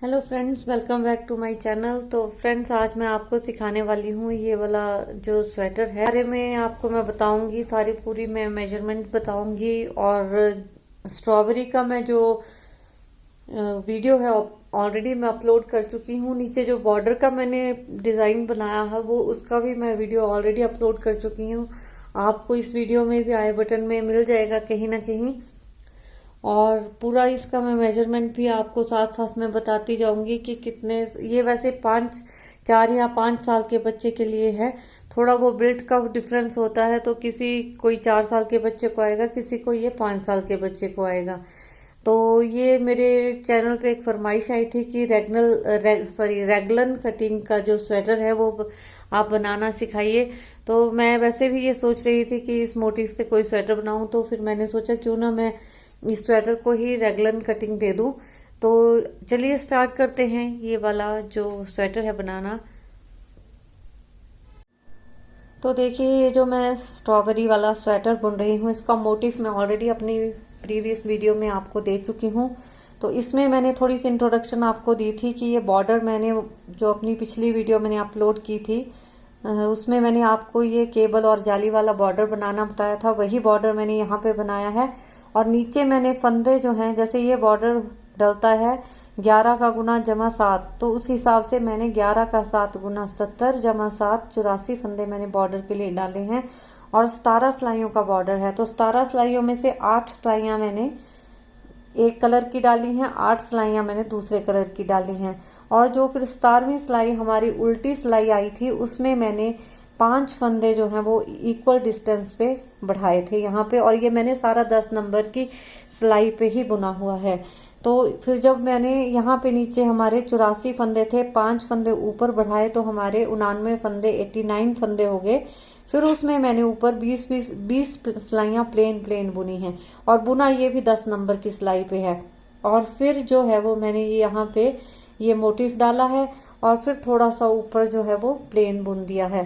Hello friends, welcome back to my channel. तो friends, आज मैं आपको सिखाने वाली हूँ ये वाला जो स्वेटर है बारे में आपको मैं बताऊंगी। सारी पूरी मैं मेजरमेंट बताऊंगी। और स्ट्रॉबेरी का मैं जो वीडियो है ऑलरेडी मैं अपलोड कर चुकी हूँ। नीचे जो बॉर्डर का मैंने डिज़ाइन बनाया है वो उसका भी मैं वीडियो ऑलरेडी अपलोड कर चुकी हूँ। आपको इस वीडियो में भी आई बटन में मिल जाएगा कहीं ना कहीं। और पूरा इसका मैं मेजरमेंट भी आपको साथ साथ में बताती जाऊंगी कि कितने ये वैसे 4 या 5 साल के बच्चे के लिए है। थोड़ा वो बिल्ट का डिफरेंस होता है, तो किसी कोई 4 साल के बच्चे को आएगा, किसी को ये 5 साल के बच्चे को आएगा। तो ये मेरे चैनल पे एक फरमाइश आई थी कि रेगलन कटिंग का जो स्वेटर है वो आप बनाना सिखाइए। तो मैं वैसे भी ये सोच रही थी कि इस मोटिव से कोई स्वेटर बनाऊं, तो फिर मैंने सोचा क्यों ना मैं इस स्वेटर को ही रेगलन कटिंग दे दूं। तो चलिए स्टार्ट करते हैं ये वाला जो स्वेटर है बनाना। तो देखिए, ये जो मैं स्ट्रॉबेरी वाला स्वेटर बुन रही हूँ इसका मोटिव मैं ऑलरेडी अपनी प्रीवियस वीडियो में आपको दे चुकी हूँ। तो इसमें मैंने थोड़ी सी इंट्रोडक्शन आपको दी थी कि ये बॉर्डर मैंने जो अपनी पिछली वीडियो मैंने अपलोड की थी उसमें मैंने आपको ये केबल और जाली वाला बॉर्डर बनाना बताया था। वही बॉर्डर मैंने यहाँ पे बनाया है। और नीचे मैंने फंदे जो हैं, जैसे ये बॉर्डर डलता है 11 का गुना जमा 7, तो उस हिसाब से मैंने 11 का 7 गुना 77 जमा 7 84 फंदे मैंने बॉर्डर के लिए डाले हैं। और 17 सिलाइयों का बॉर्डर है, तो 17 सिलाइयों में से 8 सिलाइयाँ मैंने एक कलर की डाली हैं, 8 सिलाइयाँ मैंने दूसरे कलर की डाली हैं। और जो फिर 17वीं सिलाई हमारी उल्टी सिलाई आई थी उसमें मैंने 5 फंदे जो हैं वो इक्वल डिस्टेंस पे बढ़ाए थे यहाँ पे। और ये मैंने सारा 10 नंबर की सिलाई पे ही बुना हुआ है। तो फिर जब मैंने यहाँ पे नीचे हमारे 84 फंदे थे, 5 फंदे ऊपर बढ़ाए तो हमारे 99 फंदे 89 फंदे हो गए। फिर उसमें मैंने ऊपर 20 सिलाइयाँ प्लेन बुनी हैं। और बुना ये भी 10 नंबर की सिलाई पे है। और फिर जो है वो मैंने यहाँ पे ये मोटिफ डाला है और फिर थोड़ा सा ऊपर जो है वो प्लेन बुन दिया है।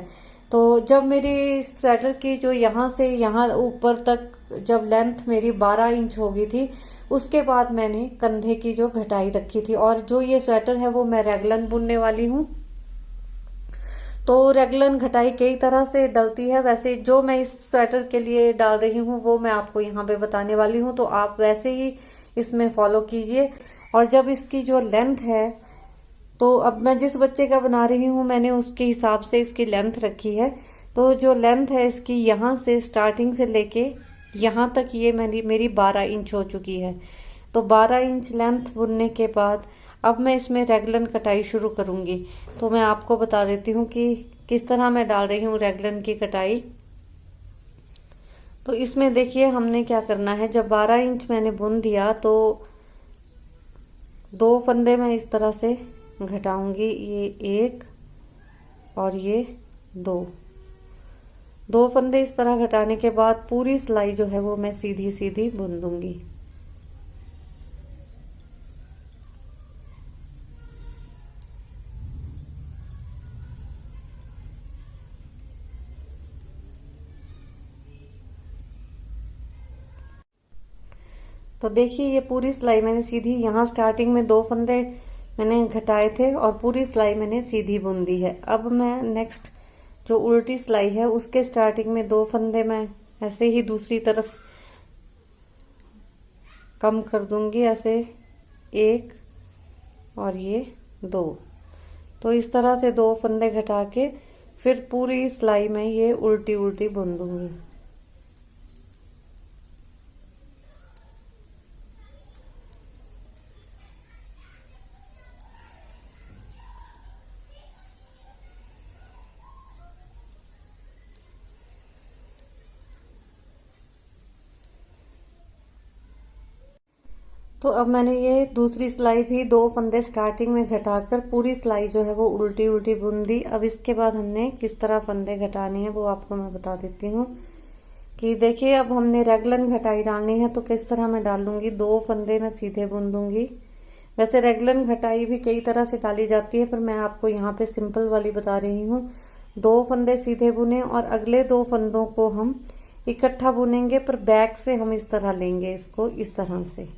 तो जब मेरी स्वेटर की जो यहाँ से यहाँ ऊपर तक जब लेंथ मेरी 12 इंच हो गई थी, उसके बाद मैंने कंधे की जो घटाई रखी थी। और जो ये स्वेटर है वो मैं रेगलन बुनने वाली हूँ। तो रेगलन घटाई कई तरह से डलती है, वैसे जो मैं इस स्वेटर के लिए डाल रही हूँ वो मैं आपको यहाँ पे बताने वाली हूँ। तो आप वैसे ही इसमें फॉलो कीजिए। और जब इसकी जो लेंथ है, तो अब मैं जिस बच्चे का बना रही हूँ मैंने उसके हिसाब से इसकी लेंथ रखी है। तो जो लेंथ है इसकी यहाँ से स्टार्टिंग से लेके यहाँ तक ये मेरी 12 इंच हो चुकी है। तो 12 इंच लेंथ बुनने के बाद अब मैं इसमें रेगलन कटाई शुरू करूँगी। तो मैं आपको बता देती हूँ कि किस तरह मैं डाल रही हूँ रेगलन की कटाई। तो इसमें देखिए हमने क्या करना है, जब 12 इंच मैंने बुन दिया तो 2 फंदे मैं इस तरह से घटाऊंगी, ये 1 और ये 2 फंदे इस तरह घटाने के बाद पूरी सिलाई जो है वो मैं सीधी सीधी बुन दूंगी। तो देखिए ये पूरी सिलाई मैंने सीधी, यहाँ स्टार्टिंग में 2 फंदे मैंने घटाए थे और पूरी सिलाई मैंने सीधी बुन दी है। अब मैं नेक्स्ट जो उल्टी सिलाई है उसके स्टार्टिंग में 2 फंदे मैं ऐसे ही दूसरी तरफ कम कर दूंगी, ऐसे 1 और ये 2। तो इस तरह से 2 फंदे घटा के फिर पूरी सिलाई में ये उल्टी उल्टी बुन दूंगी। तो अब मैंने ये दूसरी सिलाई भी 2 फंदे स्टार्टिंग में घटाकर पूरी सिलाई जो है वो उल्टी उल्टी बुन दी। अब इसके बाद हमने किस तरह फंदे घटाने हैं वो आपको मैं बता देती हूँ। कि देखिए अब हमने रेगलन घटाई डालनी है, तो किस तरह मैं डाल लूँगी, 2 फंदे मैं सीधे बुन दूंगी। वैसे रेगलन घटाई भी कई तरह से डाली जाती है, पर मैं आपको यहाँ पे सिंपल वाली बता रही हूँ। 2 फंदे सीधे बुने और अगले 2 फंदों को हम इकट्ठा बुनेंगे, पर बैक से हम इस तरह लेंगे, इसको इस तरह से।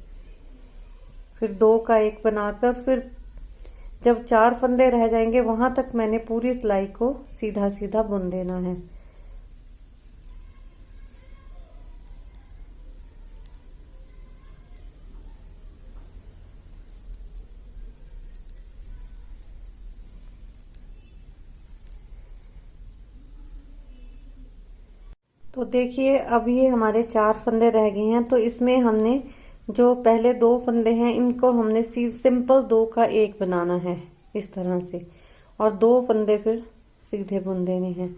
फिर 2 का 1 बनाकर फिर जब 4 फंदे रह जाएंगे वहां तक मैंने पूरी सिलाई को सीधा सीधा बुन देना है। तो देखिए अब ये हमारे 4 फंदे रह गए हैं। तो इसमें हमने जो पहले 2 फंदे हैं इनको हमने सिंपल 2 का 1 बनाना है इस तरह से, और 2 फंदे फिर सीधे बुन देने हैं।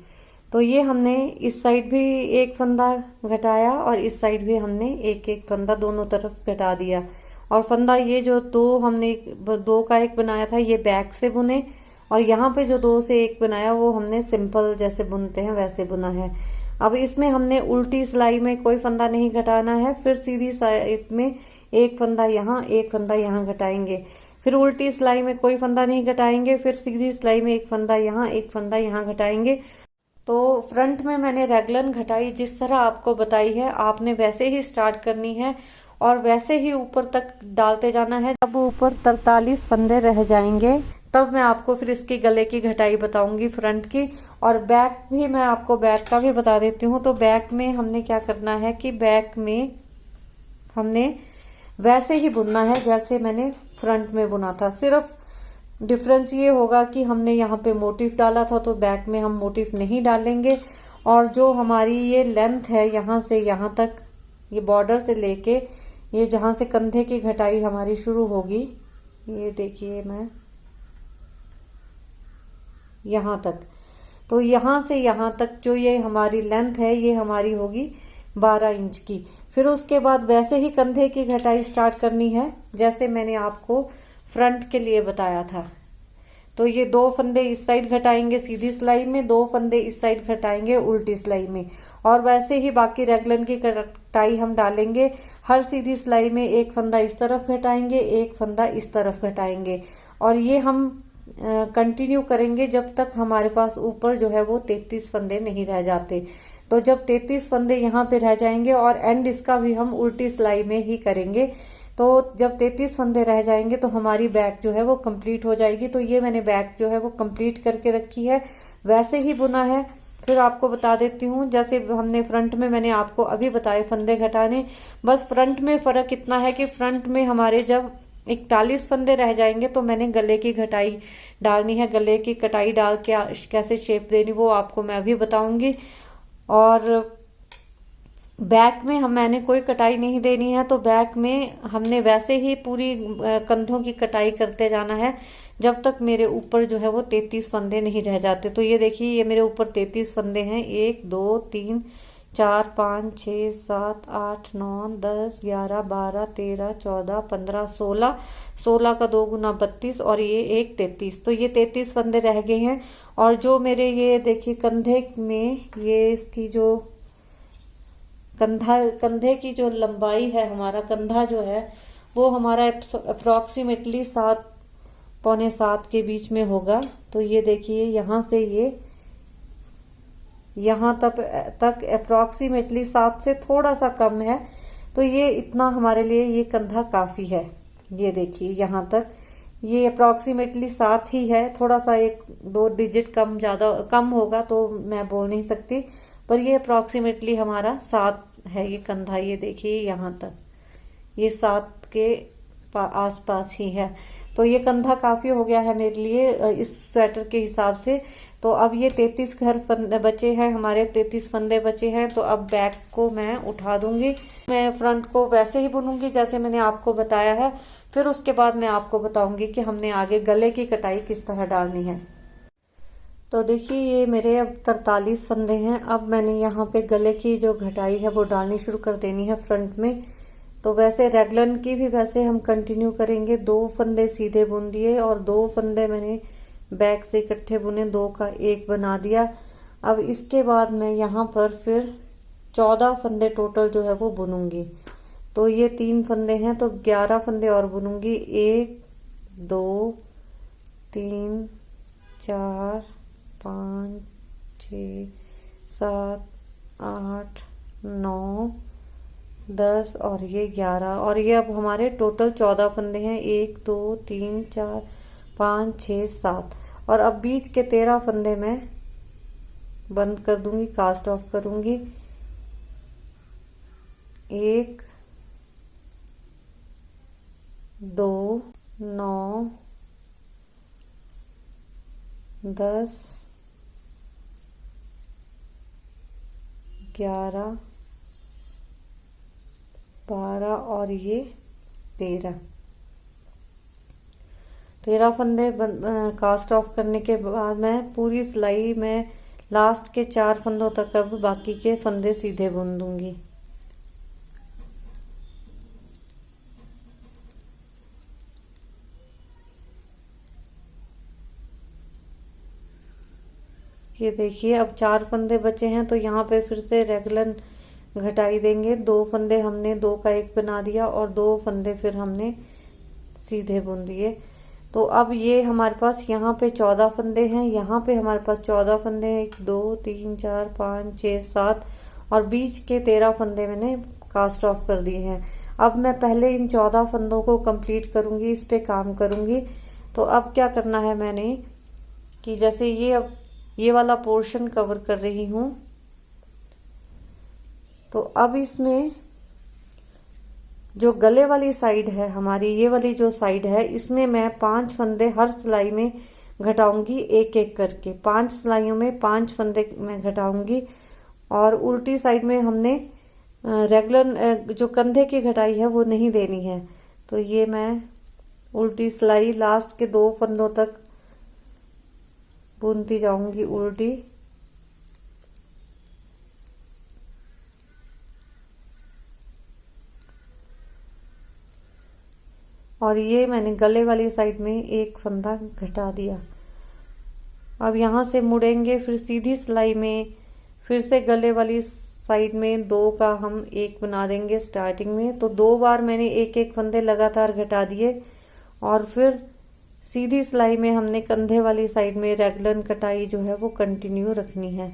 तो ये हमने इस साइड भी 1 फंदा घटाया और इस साइड भी हमने 1 फंदा दोनों तरफ घटा दिया। और फंदा ये जो 2 हमने 2 का 1 बनाया था ये बैक से बुने, और यहाँ पे जो 2 से 1 बनाया वो हमने सिंपल जैसे बुनते हैं वैसे बुना है। अब इसमें हमने उल्टी सिलाई में कोई फंदा नहीं घटाना है, फिर सीधी साइड में 1 फंदा यहाँ 1 फंदा यहाँ घटाएंगे, फिर उल्टी सिलाई में कोई फंदा नहीं घटाएंगे, फिर सीधी सिलाई में 1 फंदा यहाँ 1 फंदा यहाँ घटाएंगे। तो फ्रंट में मैंने रैगलन घटाई जिस तरह आपको बताई है आपने वैसे ही स्टार्ट करनी है और वैसे ही ऊपर तक डालते जाना है। जब ऊपर 43 फंदे रह जाएंगे तब मैं आपको फिर इसकी गले की घटाई बताऊंगी फ्रंट की, और बैक भी मैं आपको बैक का भी बता देती हूँ। तो बैक में हमने क्या करना है कि बैक में हमने वैसे ही बुनना है जैसे मैंने फ्रंट में बुना था, सिर्फ डिफरेंस ये होगा कि हमने यहाँ पे मोटिफ डाला था तो बैक में हम मोटिफ नहीं डालेंगे। और जो हमारी ये लेंथ है यहाँ से यहाँ तक, ये बॉर्डर से लेके ये जहाँ से कंधे की घटाई हमारी शुरू होगी, ये देखिए मैं यहाँ तक, तो यहाँ से यहाँ तक जो ये हमारी लेंथ है ये हमारी होगी 12 इंच की। फिर उसके बाद वैसे ही कंधे की घटाई स्टार्ट करनी है जैसे मैंने आपको फ्रंट के लिए बताया था। तो ये 2 फंदे इस साइड घटाएंगे सीधी सिलाई में, 2 फंदे इस साइड घटाएंगे उल्टी सिलाई में, और वैसे ही बाकी रैगलन की कटाई हम डालेंगे। हर सीधी सिलाई में 1 फंदा इस तरफ घटाएंगे 1 फंदा इस तरफ घटाएंगे, और ये हम कंटिन्यू करेंगे जब तक हमारे पास ऊपर जो है वो 33 फंदे नहीं रह जाते। तो जब 33 फंदे यहाँ पे रह जाएंगे, और एंड इसका भी हम उल्टी सिलाई में ही करेंगे, तो जब 33 फंदे रह जाएंगे तो हमारी बैक जो है वो कंप्लीट हो जाएगी। तो ये मैंने बैक जो है वो कंप्लीट करके रखी है, वैसे ही बुना है। फिर आपको बता देती हूँ जैसे हमने फ्रंट में मैंने आपको अभी बताए फंदे घटाने, बस फ्रंट में फर्क इतना है कि फ्रंट में हमारे जब 41 फंदे रह जाएंगे तो मैंने गले की घटाई डालनी है। गले की कटाई डाल के कैसे शेप देनी वो आपको मैं अभी बताऊंगी। और बैक में मैंने कोई कटाई नहीं देनी है, तो बैक में हमने वैसे ही पूरी कंधों की कटाई करते जाना है जब तक मेरे ऊपर जो है वो 33 फंदे नहीं रह जाते। तो ये देखिए ये मेरे ऊपर 33 फंदे हैं, 1 2 3 4 5 6 7 8 9 10 11 12 13 14 15 16, 16 का 2 गुना 32 और ये 1 33। तो ये 33 फंदे रह गए हैं। और जो मेरे ये देखिए कंधे में ये इसकी जो कंधे की जो लंबाई है, हमारा कंधा जो है वो हमारा अप्रोक्सीमेटली 7 पौने 7 के बीच में होगा। तो ये देखिए यहाँ से ये यहाँ तक अप्रोक्सीमेटली 7 से थोड़ा सा कम है। तो ये इतना हमारे लिए ये कंधा काफी है। ये देखिए यहाँ तक ये अप्रोक्सीमेटली 7 ही है, थोड़ा सा 1-2 डिजिट कम ज्यादा कम होगा तो मैं बोल नहीं सकती, पर ये अप्रोक्सीमेटली हमारा 7 है ये कंधा। ये देखिए यहाँ तक ये 7 के आसपास ही है। तो ये कंधा काफी हो गया है मेरे लिए इस स्वेटर के हिसाब से। तो अब ये 33 फंदे बचे हैं, हमारे 33 फंदे बचे हैं। तो अब बैक को मैं उठा दूंगी, मैं फ्रंट को वैसे ही बुनूंगी जैसे मैंने आपको बताया है। फिर उसके बाद मैं आपको बताऊंगी कि हमने आगे गले की कटाई किस तरह डालनी है। तो देखिए ये मेरे अब 43 फंदे हैं। अब मैंने यहाँ पे गले की जो घटाई है वो डालनी शुरू कर देनी है फ्रंट में। तो वैसे रैगलन की भी वैसे हम कंटिन्यू करेंगे। 2 फंदे सीधे बुन दिए और 2 फंदे मैंने बैक से इकट्ठे बुने, 2 का 1 बना दिया। अब इसके बाद मैं यहाँ पर फिर 14 फंदे टोटल जो है वो बुनूंगी। तो ये 3 फंदे हैं तो 11 फंदे और बुनूंगी। 1 2 3 4 5 6 7 8 9 10 और ये 11, और ये अब हमारे टोटल 14 फंदे हैं। 1 2 3 4 5 6 7 और अब बीच के 13 फंदे मैं बंद कर दूंगी, कास्ट ऑफ करूंगी। 1 2 9 10 11 12 और ये 13 फंदे कास्ट ऑफ करने के बाद मैं पूरी सिलाई में लास्ट के 4 फंदों तक अब बाकी के फंदे सीधे बुन दूंगी। ये देखिए अब 4 फंदे बचे हैं, तो यहाँ पे फिर से रेगुलर घटाई देंगे। 2 फंदे हमने 2 का 1 बना दिया और 2 फंदे फिर हमने सीधे बुन दिए। तो अब ये हमारे पास यहाँ पे 14 फंदे हैं, यहाँ पे हमारे पास 14 फंदे हैं, 1 2 3 4 5 6 7 और बीच के 13 फंदे मैंने कास्ट ऑफ कर दिए हैं। अब मैं पहले इन 14 फंदों को कंप्लीट करूंगी, इस पे काम करूंगी। तो अब क्या करना है मैंने कि जैसे ये वाला पोर्शन कवर कर रही हूँ, तो अब इसमें जो गले वाली साइड है हमारी, ये वाली जो साइड है, इसमें मैं 5 फंदे हर सिलाई में घटाऊंगी, एक एक करके 5 सिलाइयों में 5 फंदे मैं घटाऊंगी। और उल्टी साइड में हमने रेगुलर जो कंधे की घटाई है वो नहीं देनी है। तो ये मैं उल्टी सिलाई लास्ट के 2 फंदों तक बुनती जाऊंगी उल्टी। और ये मैंने गले वाली साइड में एक फंदा घटा दिया। अब यहाँ से मुड़ेंगे, फिर सीधी सिलाई में फिर से गले वाली साइड में 2 का हम 1 बना देंगे स्टार्टिंग में। तो 2 बार मैंने एक एक फंदे लगातार घटा दिए और फिर सीधी सिलाई में हमने कंधे वाली साइड में रेगुलर कटाई जो है वो कंटिन्यू रखनी है।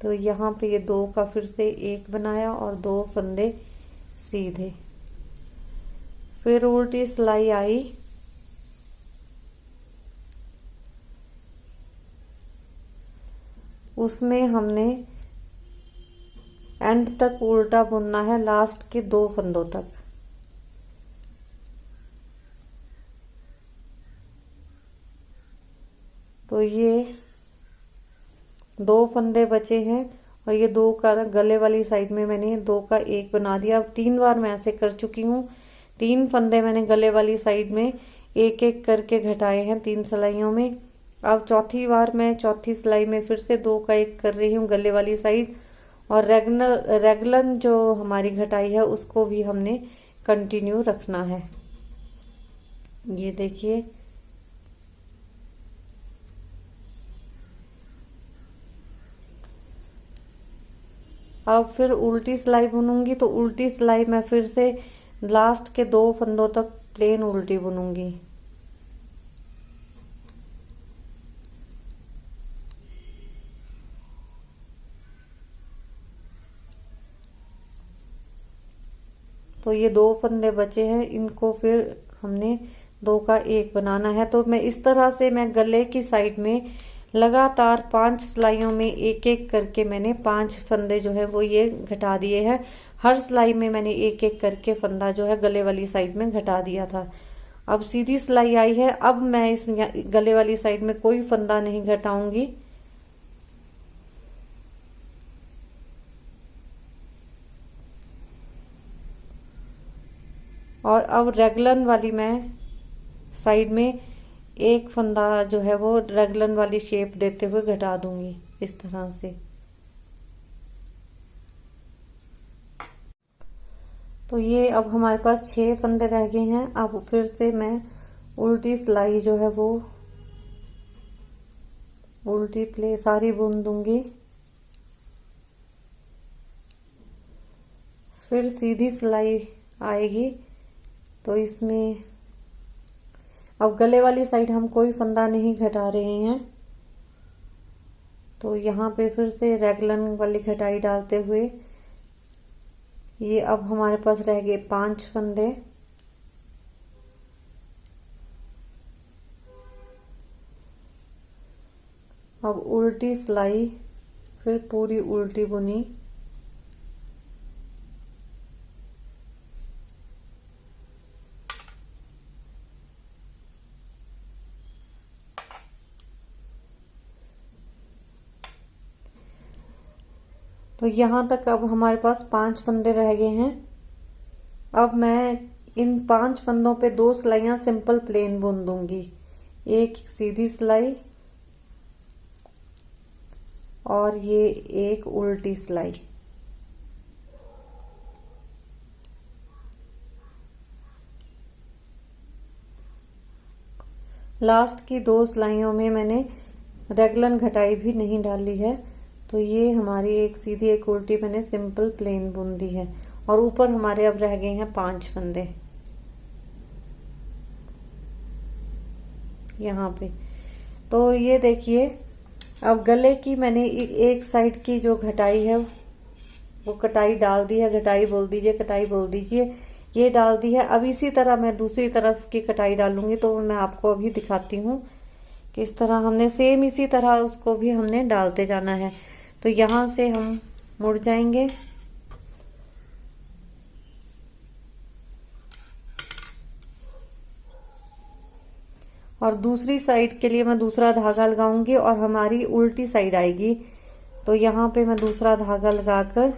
तो यहाँ पे ये 2 का फिर से 1 बनाया और 2 फंदे सीधे, फिर उल्टी सिलाई आई, उसमें हमने एंड तक उल्टा बुनना है लास्ट के 2 फंदों तक। तो ये 2 फंदे बचे हैं और ये 2 का गले वाली साइड में मैंने 2 का 1 बना दिया। अब 3 बार मैं ऐसे कर चुकी हूँ। 3 फंदे मैंने गले वाली साइड में एक एक करके घटाए हैं 3 सिलाइयों में। अब चौथी बार मैं चौथी सिलाई में फिर से 2 का 1 कर रही हूँ गले वाली साइड, और रेगुलर जो हमारी घटाई है उसको भी हमने कंटिन्यू रखना है। ये देखिए अब फिर उल्टी सिलाई बुनूंगी, तो उल्टी सिलाई मैं फिर से लास्ट के 2 फंदों तक प्लेन उल्टी बुनूंगी। तो ये 2 फंदे बचे हैं, इनको फिर हमने 2 का 1 बनाना है। तो मैं इस तरह से मैं गले की साइड में लगातार 5 सिलाइयों में एक एक करके मैंने 5 फंदे जो है वो ये घटा दिए हैं। हर सिलाई में मैंने एक एक करके फंदा जो है गले वाली साइड में घटा दिया था। अब सीधी सिलाई आई है, अब मैं इस गले वाली साइड में कोई फंदा नहीं घटाऊंगी। और अब रेगुलर वाली मैं साइड में एक फंदा जो है वो रेगुलर वाली शेप देते हुए घटा दूंगी इस तरह से। तो ये अब हमारे पास 6 फंदे रह गए हैं। अब फिर से मैं उल्टी सिलाई जो है वो उल्टी प्ले सारी बुन दूंगी, फिर सीधी सिलाई आएगी। तो इसमें अब गले वाली साइड हम कोई फंदा नहीं घटा रहे हैं, तो यहाँ पे फिर से रेगुलर वाली घटाई डालते हुए ये अब हमारे पास रह गए 5 फंदे। अब उल्टी सिलाई, फिर पूरी उल्टी बुनी, तो यहाँ तक अब हमारे पास 5 फंदे रह गए हैं। अब मैं इन 5 फंदों पे 2 सिलाइयाँ सिंपल प्लेन बुन दूंगी, एक सीधी सिलाई और ये एक उल्टी सिलाई। लास्ट की 2 सिलाइयों में मैंने रेगलन घटाई भी नहीं डाली है, तो ये हमारी एक सीधी एक उल्टी मैंने सिंपल प्लेन बुन दी है। और ऊपर हमारे अब रह गए हैं 5 फंदे यहाँ पे। तो ये देखिए, अब गले की मैंने एक साइड की जो घटाई है वो कटाई डाल दी है, घटाई बोल दीजिए, कटाई बोल दीजिए, ये डाल दी है। अब इसी तरह मैं दूसरी तरफ की कटाई डालूंगी, तो मैं आपको अभी दिखाती हूँ कि इस तरह हमने सेम इसी तरह उसको भी हमने डालते जाना है। तो यहाँ से हम मुड़ जाएंगे और दूसरी साइड के लिए मैं दूसरा धागा लगाऊंगी और हमारी उल्टी साइड आएगी। तो यहाँ पे मैं दूसरा धागा लगाकर,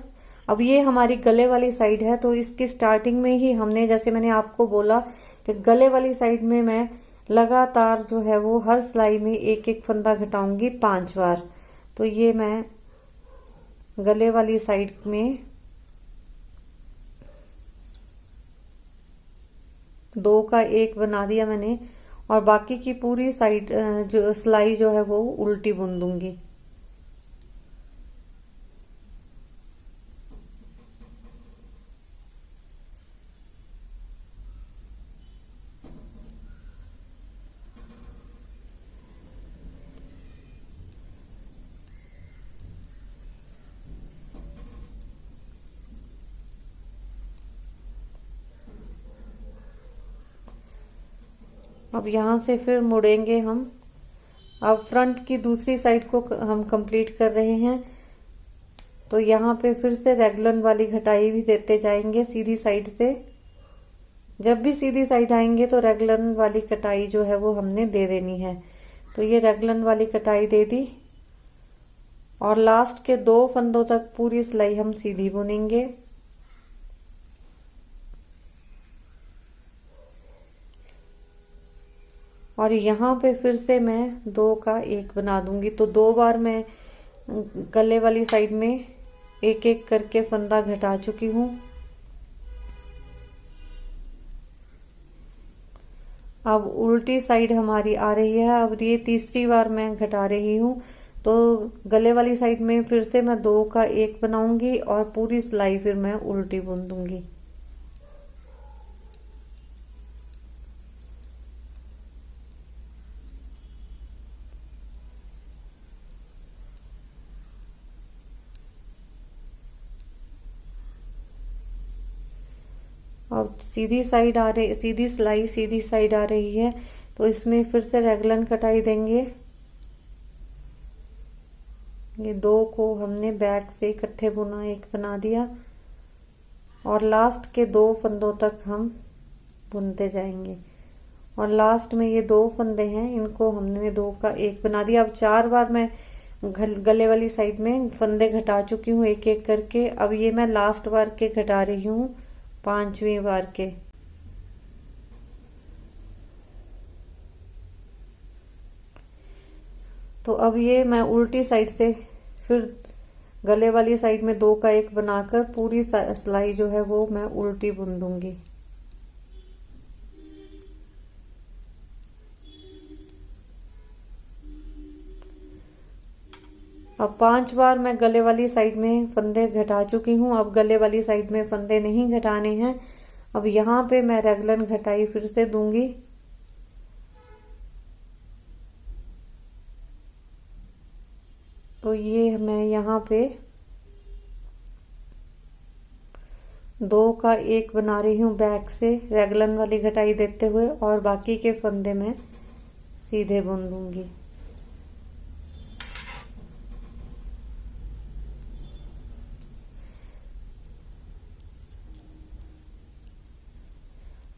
अब ये हमारी गले वाली साइड है, तो इसकी स्टार्टिंग में ही हमने, जैसे मैंने आपको बोला कि गले वाली साइड में मैं लगातार जो है वो हर सिलाई में एक एक फंदा घटाऊंगी 5 बार। तो ये मैं गले वाली साइड में 2 का 1 बना दिया मैंने और बाकी की पूरी साइड जो सिलाई जो है वो उल्टी बुन दूंगी। अब यहाँ से फिर मुड़ेंगे हम। अब फ्रंट की दूसरी साइड को हम कंप्लीट कर रहे हैं, तो यहाँ पे फिर से रेगलन वाली घटाई भी देते जाएंगे सीधी साइड से। जब भी सीधी साइड आएंगे तो रेगलन वाली कटाई जो है वो हमने दे देनी है। तो ये रेगलन वाली कटाई दे दी और लास्ट के 2 फंदों तक पूरी सिलाई हम सीधी बुनेंगे। और यहाँ पे फिर से मैं 2 का 1 बना दूंगी। तो 2 बार मैं गले वाली साइड में एक एक करके फंदा घटा चुकी हूँ। अब उल्टी साइड हमारी आ रही है, अब ये तीसरी बार मैं घटा रही हूँ। तो गले वाली साइड में फिर से मैं 2 का 1 बनाऊंगी और पूरी सिलाई फिर मैं उल्टी बुन दूंगी। अब सीधी साइड आ रही, सीधी सिलाई सीधी साइड आ रही है, तो इसमें फिर से रेगलन कटाई देंगे। ये 2 को हमने बैक से इकट्ठे बुना, 1 बना दिया और लास्ट के 2 फंदों तक हम बुनते जाएंगे। और लास्ट में ये 2 फंदे हैं, इनको हमने 2 का 1 बना दिया। अब 4 बार मैं गले वाली साइड में फंदे घटा चुकी हूँ एक एक करके। अब ये मैं लास्ट बार के घटा रही हूँ, 5वीं बार के। तो अब ये मैं उल्टी साइड से फिर गले वाली साइड में 2 का 1 बनाकर पूरी सिलाई जो है वो मैं उल्टी बुन दूंगी। अब 5 बार मैं गले वाली साइड में फंदे घटा चुकी हूँ। अब गले वाली साइड में फंदे नहीं घटाने हैं। अब यहाँ पे मैं रेगलन घटाई फिर से दूंगी। तो ये मैं यहाँ पे 2 का 1 बना रही हूँ बैक से रेगलन वाली घटाई देते हुए और बाकी के फंदे मैं सीधे बुन दूंगी।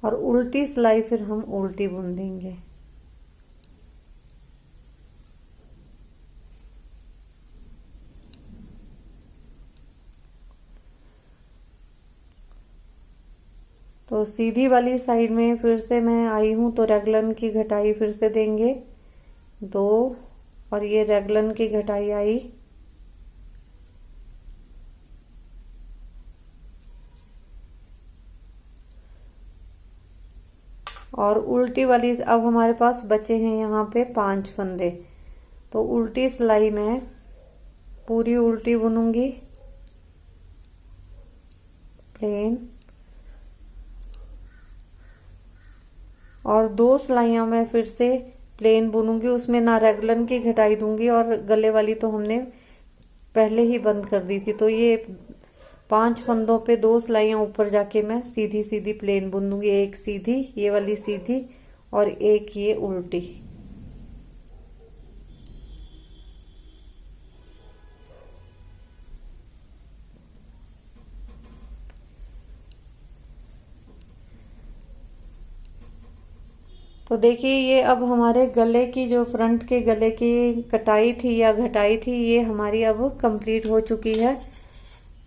और उल्टी सिलाई फिर हम उल्टी बुन देंगे। तो सीधी वाली साइड में फिर से मैं आई हूँ तो रेगलन की घटाई फिर से देंगे 2, और ये रेगलन की घटाई आई, और उल्टी वाली अब हमारे पास बचे हैं यहाँ पे 5 फंदे। तो उल्टी सिलाई में पूरी उल्टी बुनूंगी प्लेन, और 2 सिलाइयां मैं फिर से प्लेन बुनूंगी, उसमें ना रेगलन की घटाई दूंगी, और गले वाली तो हमने पहले ही बंद कर दी थी। तो ये 5 फंदों पे 2 सिलाइयां ऊपर जाके मैं सीधी सीधी प्लेन बुन दूंगी, एक सीधी, ये वाली सीधी, और एक ये उल्टी। तो देखिए ये अब हमारे गले की जो फ्रंट के गले की कटाई थी या घटाई थी, ये हमारी अब कंप्लीट हो चुकी है।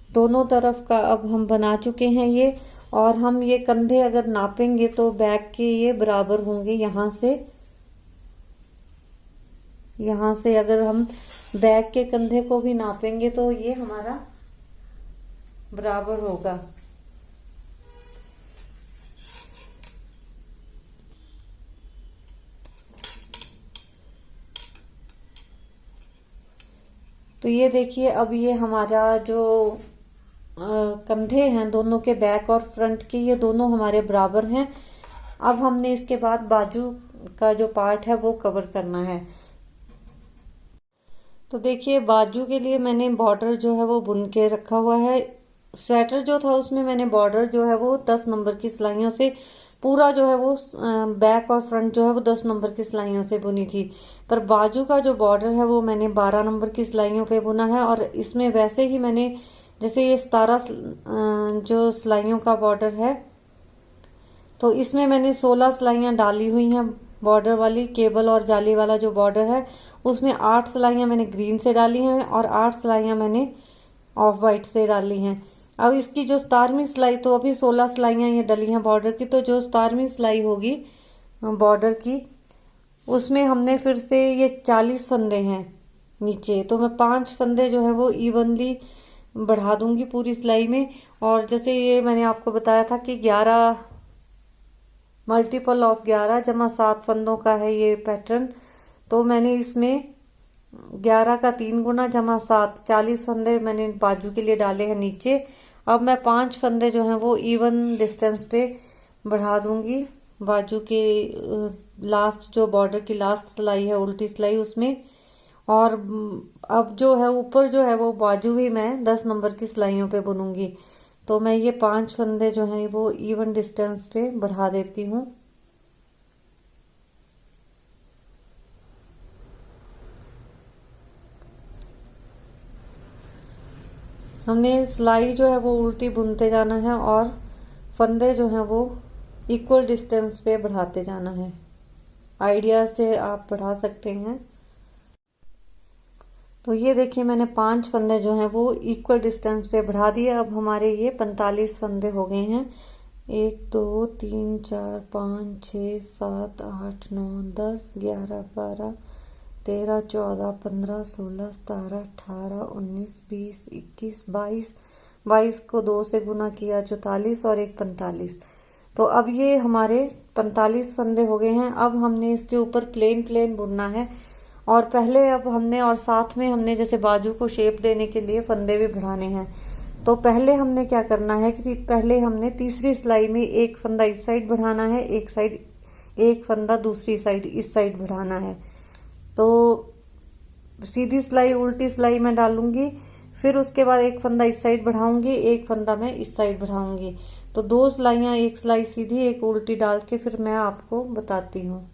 दोनों तरफ का अब हम बना चुके हैं ये, और हम ये कंधे अगर नापेंगे तो बैक के ये बराबर होंगे। यहाँ से अगर हम बैक के कंधे को भी नापेंगे तो ये हमारा बराबर होगा। तो ये देखिए अब ये हमारा जो कंधे हैं दोनों के, बैक और फ्रंट के, ये दोनों हमारे बराबर हैं। अब हमने इसके बाद बाजू का जो पार्ट है वो कवर करना है। तो देखिए बाजू के लिए मैंने बॉर्डर जो है वो बुन के रखा हुआ है। स्वेटर जो था उसमें मैंने बॉर्डर जो है वो 10 नंबर की सिलाइयों से पूरा जो है वो बैक और फ्रंट जो है वो 10 नंबर की सिलाइयों से बुनी थी, पर बाजू का जो बॉर्डर है वो मैंने 12 नंबर की सिलाइयों पे बुना है। और इसमें वैसे ही मैंने जैसे ये 17 जो सिलाइयों का बॉर्डर है, तो इसमें मैंने 16 सिलाइयां डाली हुई हैं बॉर्डर वाली, केबल और जाली वाला जो बॉर्डर है उसमें 8 सिलाइयां मैंने ग्रीन से डाली हैं और 8 सिलाइयां मैंने ऑफ वाइट से डाली हैं। अब इसकी जो 17वीं सिलाई, तो अभी 16 सिलाइयां ये डली हैं बॉर्डर की, तो जो 17वीं सिलाई होगी बॉर्डर की उसमें हमने फिर से ये 40 फंदे हैं नीचे, तो मैं 5 फंदे जो है वो इवनली बढ़ा दूंगी पूरी सिलाई में। और जैसे ये मैंने आपको बताया था कि 11 मल्टीपल ऑफ 11 जमा 7 फंदों का है ये पैटर्न, तो मैंने इसमें 11 का 3 गुना जमा 7 40 फंदे मैंने बाजू के लिए डाले हैं नीचे। अब मैं 5 फंदे जो हैं वो इवन डिस्टेंस पे बढ़ा दूंगी बाजू के लास्ट जो बॉर्डर की लास्ट सिलाई है उल्टी सिलाई उसमें। और अब जो है ऊपर जो है वो बाजू भी मैं 10 नंबर की सिलाइयों पे बुनूंगी। तो मैं ये 5 फंदे जो हैं वो इवन डिस्टेंस पे बढ़ा देती हूँ। हमने सिलाई जो है वो उल्टी बुनते जाना है और फंदे जो हैं वो इक्वल डिस्टेंस पे बढ़ाते जाना है। आइडिया से आप बढ़ा सकते हैं। तो ये देखिए मैंने 5 फंदे जो हैं वो इक्वल डिस्टेंस पे बढ़ा दिए। अब हमारे ये 45 फंदे हो गए हैं। 1 2 3 4 5 6 7 8 9 10 11 12 13 14 15 16 17 18 19 20 21 22 22 को 2 से गुना किया 44 और एक 45। तो अब ये हमारे 45 फंदे हो गए हैं। अब हमने इसके ऊपर प्लेन बुनना है, और पहले अब हमने और साथ में हमने जैसे बाजू को शेप देने के लिए फंदे भी बढ़ाने हैं। तो पहले हमने क्या करना है कि पहले हमने तीसरी सिलाई में एक फंदा इस साइड बढ़ाना है, एक साइड एक फंदा दूसरी साइड इस साइड बढ़ाना है। तो सीधी सिलाई उल्टी सिलाई में डालूंगी, फिर उसके बाद एक फंदा इस साइड बढ़ाऊंगी, एक फंदा मैं इस साइड बढ़ाऊंगी। तो 2 सिलाइयां, एक सिलाई सीधी एक उल्टी डाल के फिर मैं आपको बताती हूँ।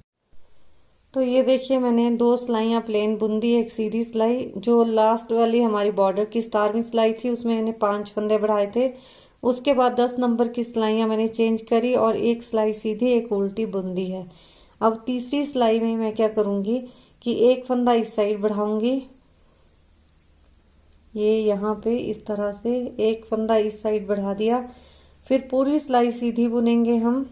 तो ये देखिए मैंने 2 सिलाइयां प्लेन बुन दी, एक सीधी सिलाई। जो लास्ट वाली हमारी बॉर्डर की 17वीं सिलाई थी उसमें मैंने 5 फंदे बढ़ाए थे, उसके बाद 10 नंबर की सिलाइयाँ मैंने चेंज करी और एक सिलाई सीधी एक उल्टी बुन दी है। अब तीसरी सिलाई में मैं क्या करूँगी कि एक फंदा इस साइड बढ़ाऊंगी, ये यहाँ पे इस तरह से एक फंदा इस साइड बढ़ा दिया, फिर पूरी सिलाई सीधी बुनेंगे हम।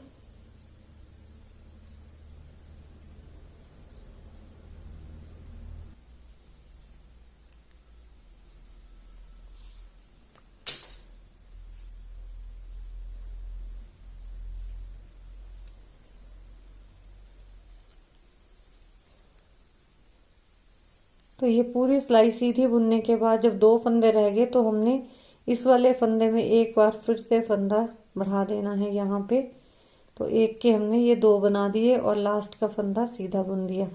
तो ये पूरी सिलाई सीधी बुनने के बाद जब 2 फंदे रह गए तो हमने इस वाले फंदे में एक बार फिर से फंदा बढ़ा देना है यहाँ पे। तो एक के हमने ये 2 बना दिए और लास्ट का फंदा सीधा बुन दिया।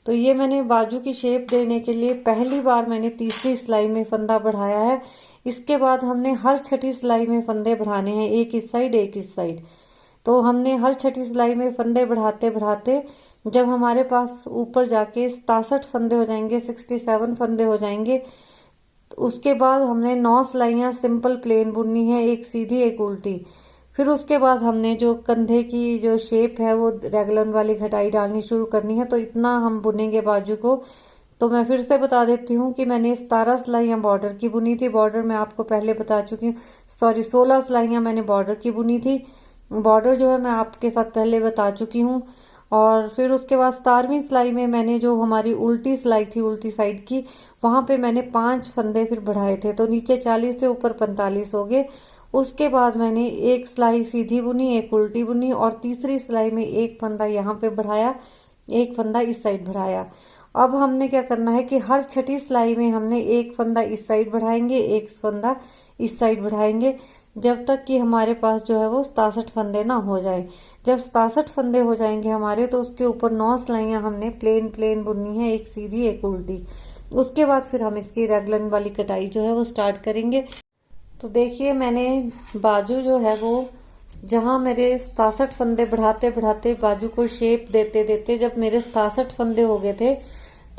तो ये मैंने बाजू की शेप देने के लिए पहली बार मैंने तीसरी सिलाई में फंदा बढ़ाया है। इसके बाद हमने हर छठी सिलाई में फंदे बढ़ाने हैं, एक इस साइड एक इस साइड। तो हमने हर छठी सिलाई में फंदे बढ़ाते बढ़ाते जब हमारे पास ऊपर जाके 67 फंदे हो जाएंगे, 67 फंदे हो जाएंगे, तो उसके बाद हमने 9 सिलाइयाँ सिंपल प्लेन बुननी है, एक सीधी एक उल्टी। फिर उसके बाद हमने जो कंधे की जो शेप है वो रेगुलर वाली घटाई डालनी शुरू करनी है। तो इतना हम बुनेंगे बाजू को। तो मैं फिर से बता देती हूँ कि मैंने 17 सिलाइयाँ बॉर्डर की बुनी थी, बॉर्डर मैं आपको पहले बता चुकी हूँ, सॉरी 16 सिलाइयाँ मैंने बॉर्डर की बुनी थी, बॉर्डर जो है मैं आपके साथ पहले बता चुकी हूँ। और फिर उसके बाद 17वीं सिलाई में मैंने जो हमारी उल्टी सिलाई थी उल्टी साइड की, वहां पे मैंने 5 फंदे फिर बढ़ाए थे, तो नीचे 40 से ऊपर 45 हो गए। उसके बाद मैंने एक सिलाई सीधी बुनी, एक उल्टी बुनी और तीसरी सिलाई में एक फंदा यहाँ पे बढ़ाया, एक फंदा इस साइड बढ़ाया। अब हमने क्या करना है कि हर छठी सिलाई में हमने एक फंदा इस साइड बढ़ाएंगे, एक फंदा इस साइड बढ़ाएंगे, जब तक कि हमारे पास जो है वो 67 फंदे ना हो जाए। जब 67 फंदे हो जाएंगे हमारे तो उसके ऊपर 9 सिलाइयाँ हमने प्लेन प्लेन बुननी है, एक सीधी एक उल्टी। उसके बाद फिर हम इसकी रेगलन वाली कटाई जो है वो स्टार्ट करेंगे। तो देखिए मैंने बाजू जो है वो जहाँ मेरे 67 फंदे बढ़ाते बढ़ाते बाजू को शेप देते देते जब मेरे 67 फंदे हो गए थे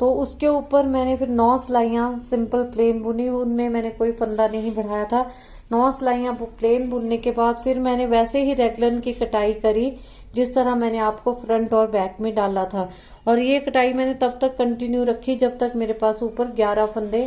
तो उसके ऊपर मैंने फिर 9 सिलाइयाँ सिंपल प्लेन बुनी, उनमें मैंने कोई फंदा नहीं बढ़ाया था। 9 सिलाइयाँ प्लेन बुनने के बाद फिर मैंने वैसे ही रेगलन की कटाई करी जिस तरह मैंने आपको फ्रंट और बैक में डाला था। और ये कटाई मैंने तब तक कंटिन्यू रखी जब तक मेरे पास ऊपर 11 फंदे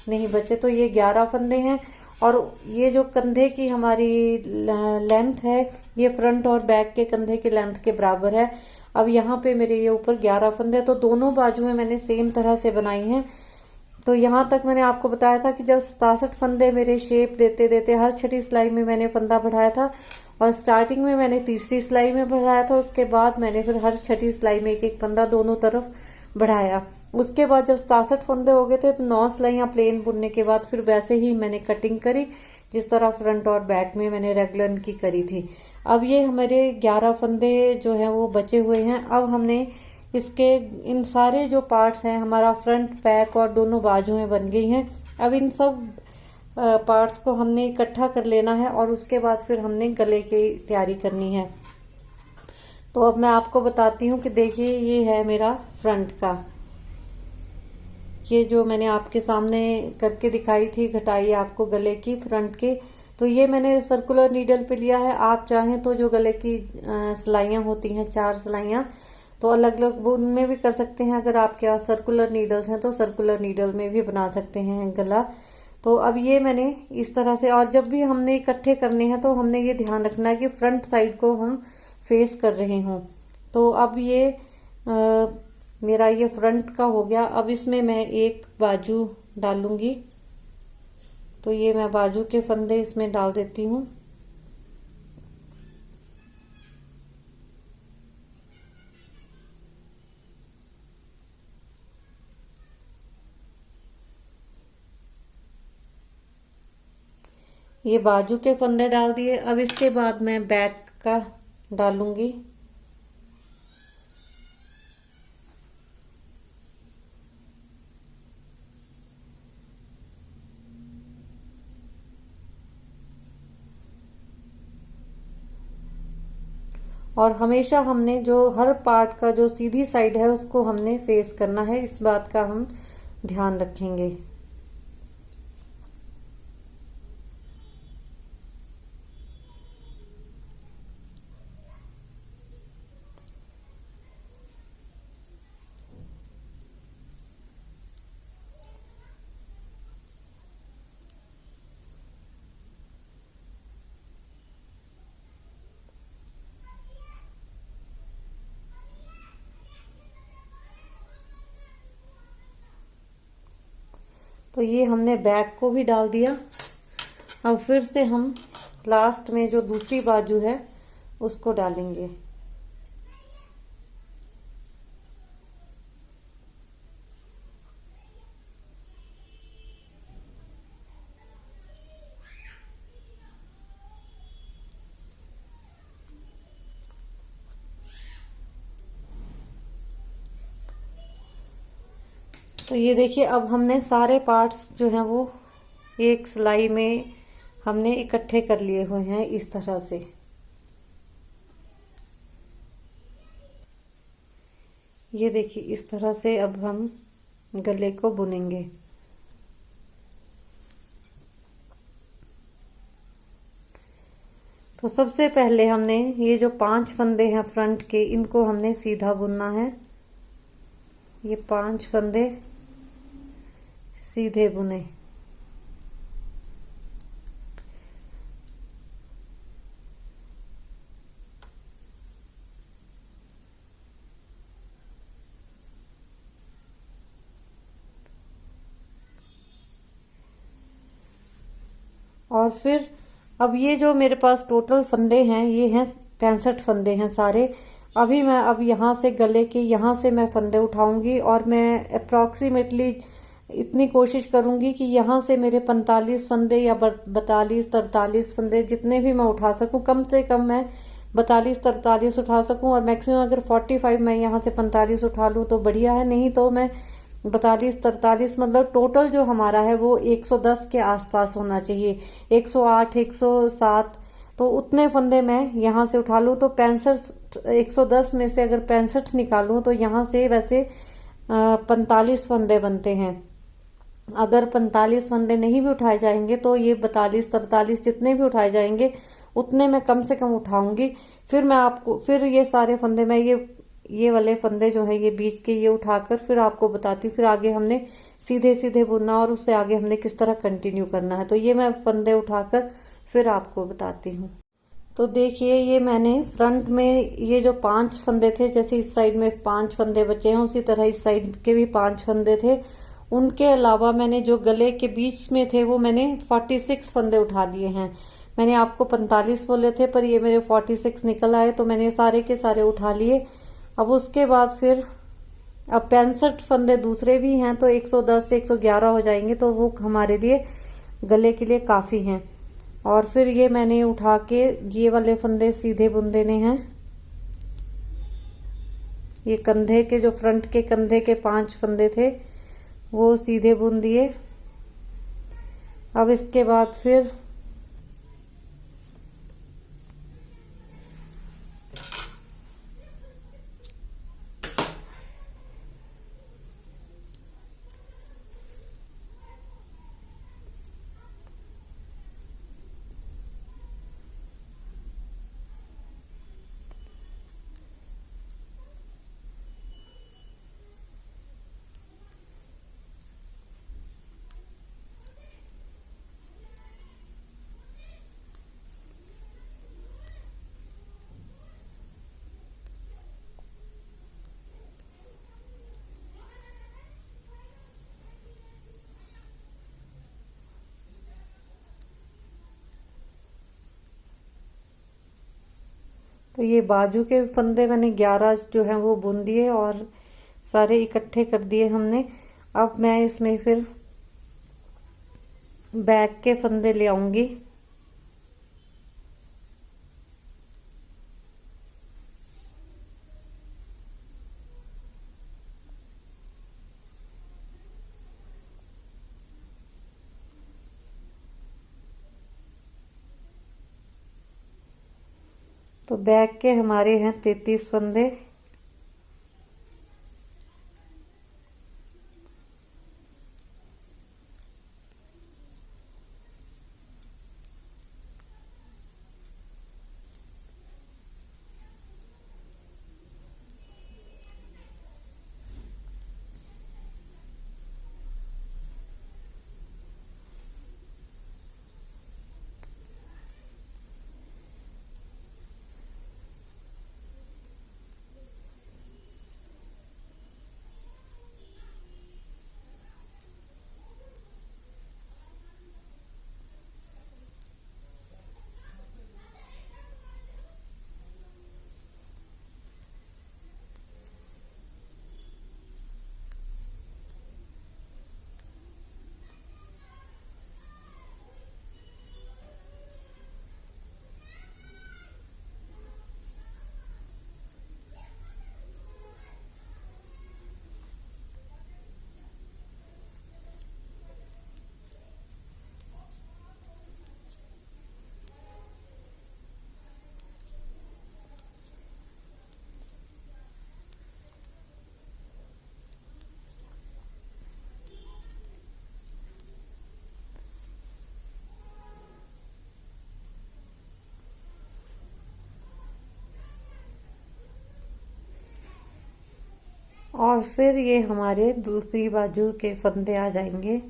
नहीं बचे। तो ये 11 फंदे हैं और ये जो कंधे की हमारी लेंथ है ये फ्रंट और बैक के कंधे के लेंथ के बराबर है। अब यहाँ पे मेरे ये ऊपर 11 फंदे, तो दोनों बाजुएं मैंने सेम तरह से बनाई हैं। तो यहाँ तक मैंने आपको बताया था कि जब 67 फंदे मेरे शेप देते देते हर छठी सिलाई में मैंने फंदा बढ़ाया था और स्टार्टिंग में मैंने तीसरी सिलाई में बढ़ाया था, उसके बाद मैंने फिर हर छठी सिलाई में एक एक फंदा दोनों तरफ बढ़ाया। उसके बाद जब 67 फंदे हो गए थे तो 9 सिलाइयाँ प्लेन बुनने के बाद फिर वैसे ही मैंने कटिंग करी जिस तरह फ्रंट और बैक में मैंने रेगलन की करी थी। अब ये हमारे 11 फंदे जो हैं वो बचे हुए हैं। अब हमने इसके इन सारे जो पार्ट्स हैं, हमारा फ्रंट बैक और दोनों बाजुएं बन गई हैं। अब इन सब पार्ट्स को हमने इकट्ठा कर लेना है और उसके बाद फिर हमने गले की तैयारी करनी है। तो अब मैं आपको बताती हूँ कि देखिए ये है मेरा फ्रंट का, ये जो मैंने आपके सामने करके दिखाई थी घटाई आपको गले की फ्रंट की, तो ये मैंने सर्कुलर नीडल पे लिया है। आप चाहें तो जो गले की सिलाइयाँ होती हैं 4 सिलाइयाँ, तो अलग अलग वो उनमें भी कर सकते हैं। अगर आपके पास सर्कुलर नीडल्स हैं तो सर्कुलर नीडल में भी बना सकते हैं गला। तो अब ये मैंने इस तरह से, और जब भी हमने इकट्ठे करने हैं तो हमने ये ध्यान रखना है कि फ्रंट साइड को हम फेस कर रहे हों। तो अब ये मेरा ये फ्रंट का हो गया। अब इसमें मैं एक बाजू डालूंगी, तो ये मैं बाजू के फंदे इसमें डाल देती हूँ। ये बाजू के फंदे डाल दिए। अब इसके बाद मैं बैक का डालूंगी। और हमेशा हमने जो हर पार्ट का जो सीधी साइड है उसको हमने फेस करना है, इस बात का हम ध्यान रखेंगे। तो ये हमने बैक को भी डाल दिया। अब फिर से हम लास्ट में जो दूसरी बाजू है उसको डालेंगे। तो ये देखिए, अब हमने सारे पार्ट्स जो हैं वो एक सिलाई में हमने इकट्ठे कर लिए हुए हैं इस तरह से। ये देखिए, इस तरह से अब हम गले को बुनेंगे। तो सबसे पहले हमने ये जो 5 फंदे हैं फ्रंट के, इनको हमने सीधा बुनना है। ये 5 फंदे सीधे बुने। और फिर अब ये जो मेरे पास टोटल फंदे हैं, ये हैं 65 फंदे हैं सारे। अभी मैं अब यहाँ से गले के यहाँ से मैं फंदे उठाऊंगी और मैं अप्रॉक्सीमेटली इतनी कोशिश करूंगी कि यहाँ से मेरे 45 फंदे या 42 43 फंदे जितने भी मैं उठा सकूं, कम से कम मैं 42 43 उठा सकूं। और मैक्सिमम अगर 45 मैं यहाँ से 45 उठा लूँ तो बढ़िया है, नहीं तो मैं 42 43 मतलब टोटल जो हमारा है वो 110 के आसपास होना चाहिए, 108 107। तो उतने फंदे मैं यहाँ से उठा लूँ तो 65, 110 में से अगर 65 निकालूँ तो यहाँ से वैसे 45 फंदे बनते हैं। अगर 45 फंदे नहीं भी उठाए जाएंगे तो ये 42 43 जितने भी उठाए जाएंगे उतने मैं कम से कम उठाऊंगी। फिर मैं आपको फिर ये सारे फंदे मैं ये वाले फंदे जो है ये बीच के ये उठाकर फिर आपको बताती हूँ। फिर आगे हमने सीधे सीधे बुनना और उससे आगे हमने किस तरह कंटिन्यू करना है। तो ये मैं फंदे उठाकर फिर आपको बताती हूँ। तो देखिए, ये मैंने फ्रंट में ये जो 5 फंदे थे, जैसे इस साइड में 5 फंदे बचे हैं उसी तरह इस साइड के भी 5 फंदे थे। उनके अलावा मैंने जो गले के बीच में थे वो मैंने 46 फंदे उठा लिए हैं। मैंने आपको 45 बोले थे पर ये मेरे 46 निकल आए, तो मैंने सारे के सारे उठा लिए। अब उसके बाद फिर अब 65 फंदे दूसरे भी हैं तो 110 से 111 हो जाएंगे, तो वो हमारे लिए गले के लिए काफ़ी हैं। और फिर ये मैंने उठा के ये वाले फंदे सीधे बुन देने हैं। ये कंधे के जो फ्रंट के कंधे के 5 फंदे थे वो सीधे बुन दिए। अब इसके बाद फिर तो ये बाजू के फंदे मैंने 11 जो हैं वो बुन दिए और सारे इकट्ठे कर दिए हमने। अब मैं इसमें फिर बैक के फंदे ले आऊंगी। तो बैक के हमारे हैं 33 फंदे। और फिर ये हमारे दूसरी बाजू के फंदे आ जाएंगे।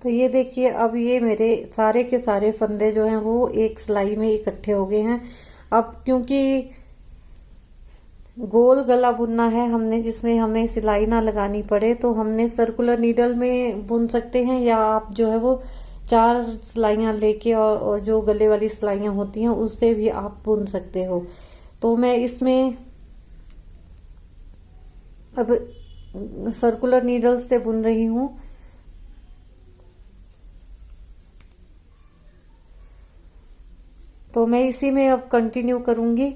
तो ये देखिए, अब ये मेरे सारे के सारे फंदे जो हैं वो एक सिलाई में इकट्ठे हो गए हैं। अब क्योंकि गोल गला बुनना है हमने, जिसमें हमें सिलाई ना लगानी पड़े, तो हमने सर्कुलर नीडल में बुन सकते हैं, या आप जो है वो 4 सिलाइयाँ लेके और जो गले वाली सिलाइयाँ होती हैं उससे भी आप बुन सकते हो। तो मैं इसमें अब सर्कुलर नीडल से बुन रही हूँ। तो मैं इसी में अब कंटिन्यू करूंगी।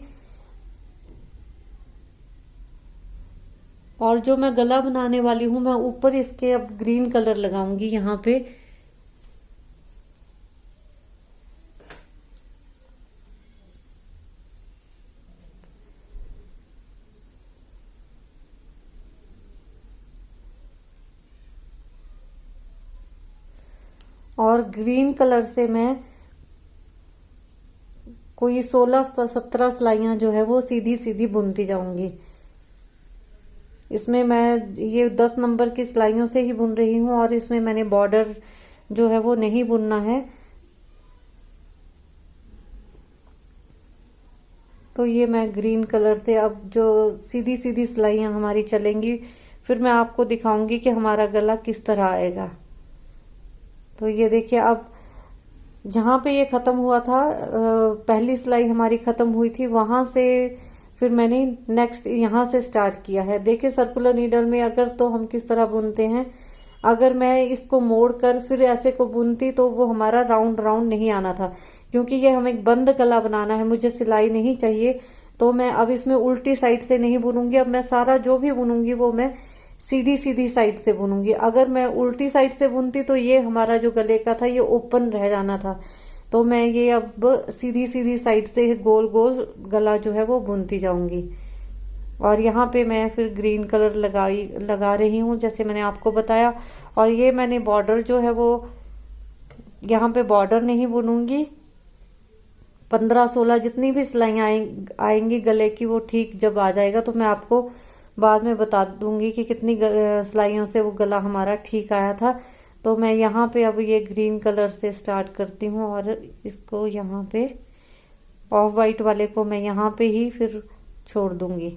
और जो मैं गला बनाने वाली हूँ, मैं ऊपर इसके अब ग्रीन कलर लगाऊंगी यहाँ पे। और ग्रीन कलर से मैं कोई 16-17 सिलाइयाँ जो है वो सीधी सीधी बुनती जाऊंगी। इसमें मैं ये 10 नंबर की सिलाइयों से ही बुन रही हूँ, और इसमें मैंने बॉर्डर जो है वो नहीं बुनना है। तो ये मैं ग्रीन कलर से अब जो सीधी सीधी सिलाइयाँ हमारी चलेंगी, फिर मैं आपको दिखाऊंगी कि हमारा गला किस तरह आएगा। तो ये देखिए, अब जहाँ पे ये ख़त्म हुआ था, पहली सिलाई हमारी ख़त्म हुई थी, वहाँ से फिर मैंने नेक्स्ट यहाँ से स्टार्ट किया है। देखिए, सर्कुलर नीडल में अगर तो हम किस तरह बुनते हैं, अगर मैं इसको मोड़ कर फिर ऐसे को बुनती तो वो हमारा राउंड राउंड नहीं आना था, क्योंकि ये हमें बंद गला बनाना है, मुझे सिलाई नहीं चाहिए। तो मैं अब इसमें उल्टी साइड से नहीं बुनूंगी। अब मैं सारा जो भी बुनूंगी वो मैं सीधी सीधी साइड से बुनूंगी। अगर मैं उल्टी साइड से बुनती तो ये हमारा जो गले का था ये ओपन रह जाना था। तो मैं ये अब सीधी सीधी साइड से गोल गोल गला जो है वो बुनती जाऊंगी। और यहाँ पे मैं फिर ग्रीन कलर लगा रही हूँ, जैसे मैंने आपको बताया। और ये मैंने बॉर्डर जो है वो यहाँ पे बॉर्डर नहीं बुनूंगी। 15-16 जितनी भी सिलाइयाँ आएंगी गले की, वो ठीक जब आ जाएगा तो मैं आपको बाद में बता दूंगी कि कितनी सिलाइयों से वो गला हमारा ठीक आया था। तो मैं यहाँ पे अब ये ग्रीन कलर से स्टार्ट करती हूँ, और इसको यहाँ पे ऑफ वाइट वाले को मैं यहाँ पे ही फिर छोड़ दूंगी।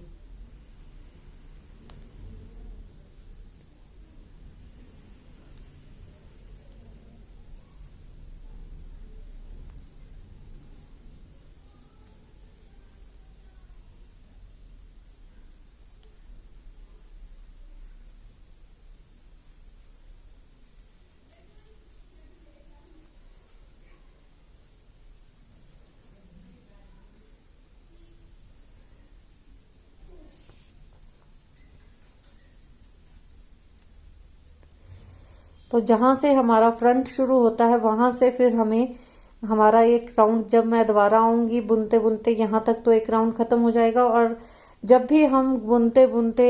तो जहाँ से हमारा फ्रंट शुरू होता है वहां से फिर हमें हमारा एक राउंड, जब मैं दोबारा आऊंगी बुनते बुनते यहाँ तक, तो एक राउंड खत्म हो जाएगा। और जब भी हम बुनते बुनते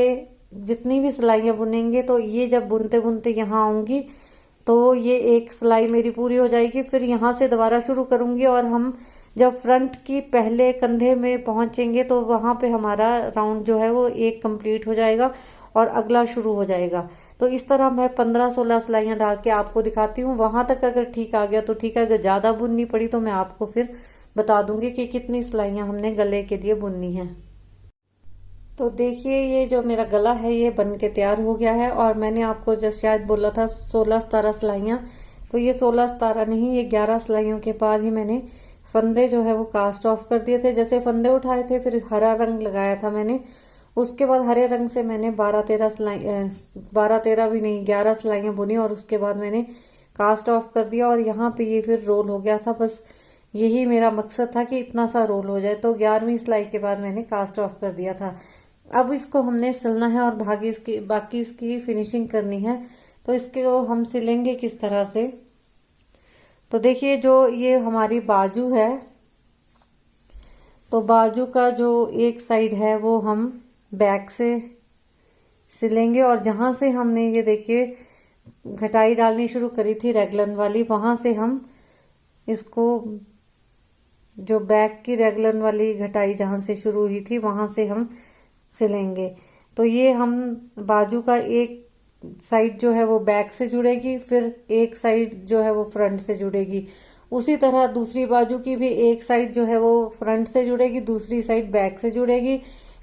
जितनी भी सिलाइयाँ बुनेंगे, तो ये जब बुनते बुनते यहाँ आऊंगी तो ये एक सिलाई मेरी पूरी हो जाएगी। फिर यहाँ से दोबारा शुरू करूंगी, और हम जब फ्रंट की पहले कंधे में पहुंचेंगे तो वहां पे हमारा राउंड जो है वो एक कंप्लीट हो जाएगा और अगला शुरू हो जाएगा। तो इस तरह मैं 15-16 सिलाइयाँ डाल के आपको दिखाती हूँ। वहां तक अगर ठीक आ गया तो ठीक है, अगर ज़्यादा बुननी पड़ी तो मैं आपको फिर बता दूंगी कि कितनी सिलाइयाँ हमने गले के लिए बुननी है। तो देखिए, ये जो मेरा गला है ये बन के तैयार हो गया है। और मैंने आपको जस्ट शायद बोला था 16-17 सिलाइयाँ तो ये 16-17 नहीं, ये 11 सिलाइयों के बाद ही मैंने फंदे जो है वो कास्ट ऑफ कर दिए थे। जैसे फंदे उठाए थे फिर हरा रंग लगाया था मैंने, उसके बाद हरे रंग से मैंने 12-13 सिलाई 12-13 भी नहीं 11 सिलाइयाँ बुनी और उसके बाद मैंने कास्ट ऑफ कर दिया और यहाँ पे ये फिर रोल हो गया था। बस यही मेरा मकसद था कि इतना सा रोल हो जाए, तो 11वीं सिलाई के बाद मैंने कास्ट ऑफ कर दिया था। अब इसको हमने सिलना है और बाकी इसकी फिनिशिंग करनी है। तो इसको हम सिलेंगे किस तरह से, तो देखिए जो ये हमारी बाजू है, तो बाजू का जो एक साइड है वो हम बैक से सिलेंगे और जहाँ से हमने ये देखिए घटाई डालनी शुरू करी थी रेगलन वाली, वहाँ से हम इसको जो बैक की रेगलन वाली घटाई जहाँ से शुरू हुई थी वहाँ से हम सिलेंगे। तो ये हम बाजू का एक साइड जो है वो बैक से जुड़ेगी, फिर एक साइड जो है वो फ्रंट से जुड़ेगी। उसी तरह दूसरी बाजू की भी एक साइड जो है वो फ्रंट से जुड़ेगी, दूसरी साइड बैक से जुड़ेगी।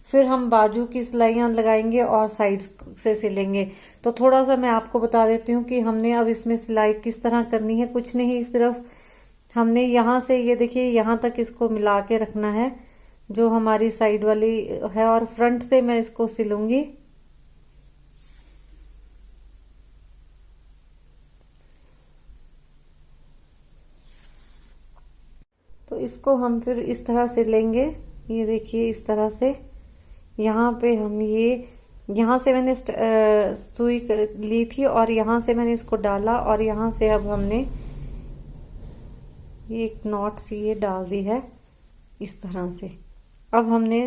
फिर हम बाजू की सिलाइयाँ लगाएंगे और साइड से सिलेंगे। तो थोड़ा सा मैं आपको बता देती हूँ कि हमने अब इसमें सिलाई किस तरह करनी है। कुछ नहीं, सिर्फ हमने यहाँ से ये देखिए यहाँ तक इसको मिला के रखना है जो हमारी साइड वाली है, और फ्रंट से मैं इसको सिलूंगी। तो इसको हम फिर इस तरह से लेंगे, ये देखिए इस तरह से। यहाँ पे हम ये यहाँ से मैंने सुई ली थी और यहाँ से मैंने इसको डाला और यहाँ से अब हमने ये एक नॉट सी ये डाल दी है इस तरह से। अब हमने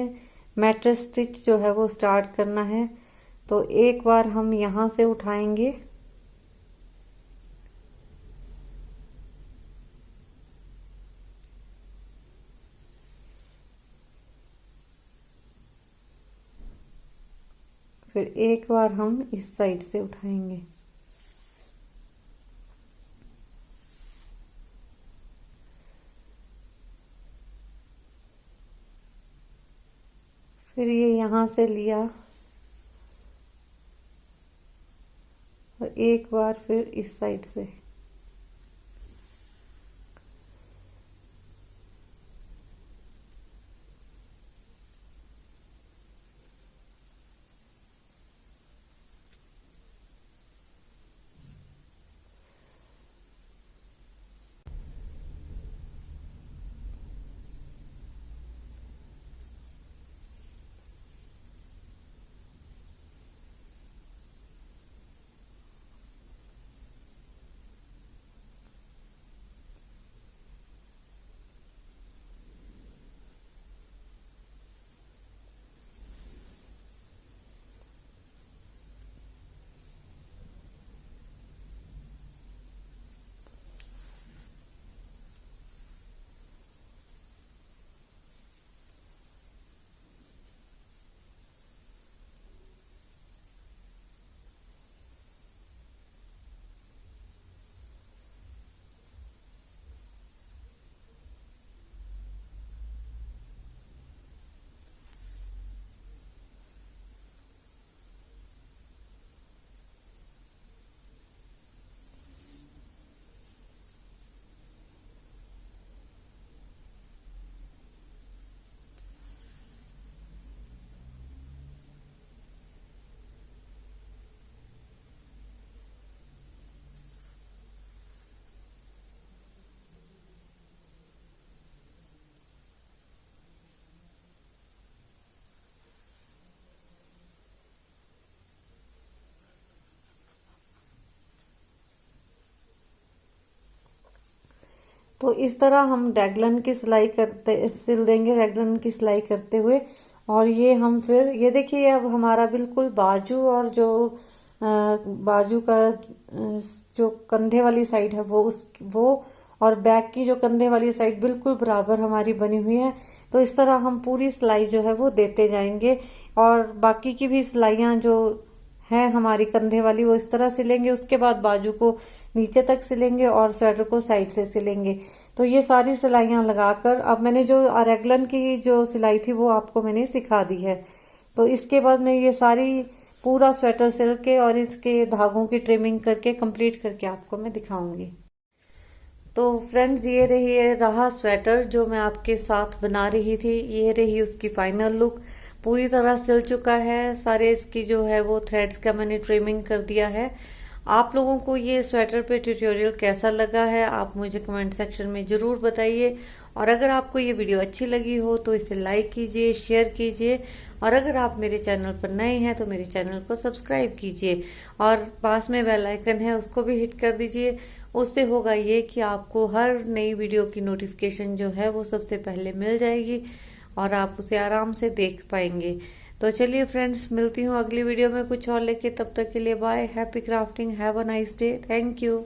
मैट्रेस स्टिच जो है वो स्टार्ट करना है। तो एक बार हम यहाँ से उठाएंगे, फिर एक बार हम इस साइड से उठाएंगे। फिर ये यहाँ से लिया और एक बार फिर इस साइड से। तो इस तरह हम रैगलन की सिलाई करते सिल देंगे, रैगलन की सिलाई करते हुए। और ये हम फिर ये देखिए अब हमारा बिल्कुल बाजू और जो बाजू का जो कंधे वाली साइड है वो और बैक की जो कंधे वाली साइड बिल्कुल बराबर हमारी बनी हुई है। तो इस तरह हम पूरी सिलाई जो है वो देते जाएंगे और बाकी की भी सिलाइयाँ जो है हमारी कंधे वाली वो इस तरह सिलेंगे। उसके बाद बाजू को नीचे तक सिलेंगे और स्वेटर को साइड से सिलेंगे। तो ये सारी सिलाइयाँ लगाकर अब मैंने जो रेगलन की जो सिलाई थी वो आपको मैंने सिखा दी है। तो इसके बाद मैं ये सारी पूरा स्वेटर सिल के और इसके धागों की ट्रिमिंग करके कंप्लीट करके आपको मैं दिखाऊंगी। तो फ्रेंड्स ये रहा स्वेटर जो मैं आपके साथ बना रही थी। ये रही उसकी फाइनल लुक। पूरी तरह सिल चुका है, सारे इसकी जो है वो थ्रेड्स का मैंने ट्रिमिंग कर दिया है। आप लोगों को ये स्वेटर पे ट्यूटोरियल कैसा लगा है आप मुझे कमेंट सेक्शन में ज़रूर बताइए। और अगर आपको ये वीडियो अच्छी लगी हो तो इसे लाइक कीजिए, शेयर कीजिए, और अगर आप मेरे चैनल पर नए हैं तो मेरे चैनल को सब्सक्राइब कीजिए और पास में बेल आइकन है उसको भी हिट कर दीजिए। उससे होगा ये कि आपको हर नई वीडियो की नोटिफिकेशन जो है वो सबसे पहले मिल जाएगी और आप उसे आराम से देख पाएंगे। तो चलिए फ्रेंड्स, मिलती हूँ अगली वीडियो में कुछ और लेके। तब तक के लिए bye, happy crafting, have a nice day, thank you.